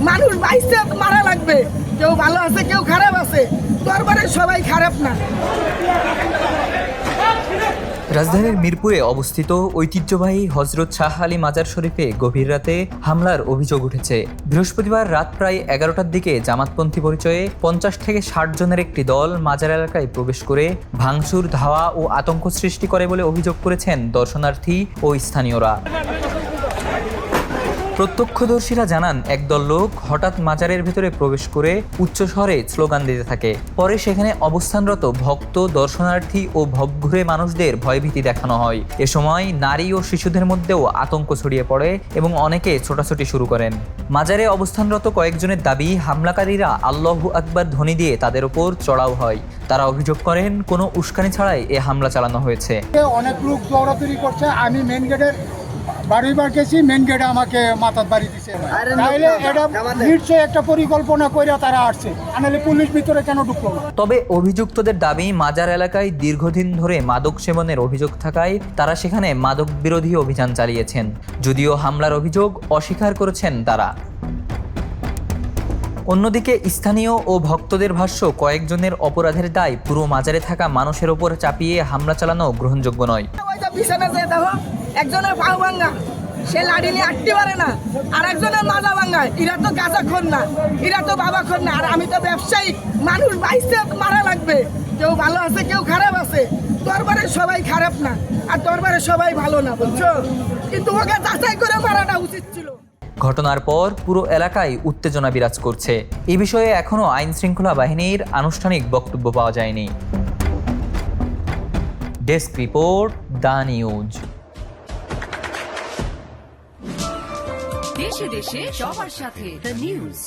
মানুষ বাইসে মারা লাগবে, কেউ ভালো আছে কেউ খারাপ আছে, দরবারে সবাই খারাপ না। রাজধানীর মিরপুরে অবস্থিত ঐতিহ্যবাহী হজরত শাহ আলী মাজার শরীফে গভীর রাতে হামলার অভিযোগ উঠেছে। বৃহস্পতিবার রাত প্রায় 11টার দিকে জামাতপন্থী পরিচয়ে 50 থেকে 60 জনের একটি দল মাজার এলাকায় প্রবেশ করে ভাঙচুর, ধাওয়া ও আতঙ্ক সৃষ্টি করে বলে অভিযোগ করেছেন দর্শনার্থী ও স্থানীয়রা। প্রত্যক্ষদর্শীরা জানান, একদল লোক হঠাৎ মাজারের ভেতরে প্রবেশ করে উচ্চস্বরে স্লোগান দিতে থাকে। পরে সেখানে অবস্থানরত ভক্ত, দর্শনার্থী ও ভবঘুরে মানুষদের ভয়ভীতি দেখানো হয়। এ সময় নারী ও শিশুদের মধ্যেও আতঙ্ক ছড়িয়ে পড়ে এবং অনেকে ছোটাছুটি শুরু করেন। মাজারে অবস্থানরত কয়েকজনের দাবি, হামলাকারীরা আল্লাহু আকবার ধ্বনি দিয়ে তাদের ওপর চড়াও হয়। তারা অভিযোগ করেন, কোনো উস্কানি ছাড়াই এ হামলা চালানো হয়েছে। অনেক লোক দৌড়াদৌড়ি করছে, আমি মেন গেটের বাড়িবার গেছি, মেন গেটে আমাকে মাথার বাড়ি দিছে। তাইলে এটা নিশ্চয়ই একটা পরিকল্পনা করে তারা আসছে, নাহলে পুলিশ ভিতরে কেন ঢুকলো না? তবে অভিযুক্তদের দাবি, মাজার এলাকায় দীর্ঘদিন ধরে মাদক সেবনের অভিযোগ থাকায় তারা সেখানে মাদক বিরোধী অভিযান চালিয়েছেন। যদিও হামলার অভিযোগ অস্বীকার করেছেন তারা। অন্যদিকে স্থানীয় ও ভক্তদের ভাষ্য, কয়েকজনের অপরাধের দায় পুরো মাজারে থাকা মানুষের ওপর চাপিয়ে হামলা চালানো গ্রহণযোগ্য নয়। একজনের পাও ভাঙ্গা, সে লাঠি নিয়ে আটতে পারে না, আর একজনের মাজা ভাঙ্গা, এরা তো গাঁজা খোর না, এরা তো বাবা খোর না, আর আমি তো ব্যবসায়িক মানুষ, বাইসে মারা লাগবে, কেউ ভালো আছে কেউ খারাপ আছে, দরবারে সবাই খারাপ না আর দরবারে সবাই ভালো না, বুঝছো? কিন্তু ওকে যাচাই করে মারাটা উচিত ছিল। ঘটনার পর পুরো এলাকায় উত্তেজনা বিরাজ করছে। এ বিষয়ে এখনও আইন শৃঙ্খলা বাহিনীর আনুষ্ঠানিক বক্তব্য পাওয়া যায়নি। Desk report, the news. দেশে দেশে সবার সাথে দ্য নিউজ।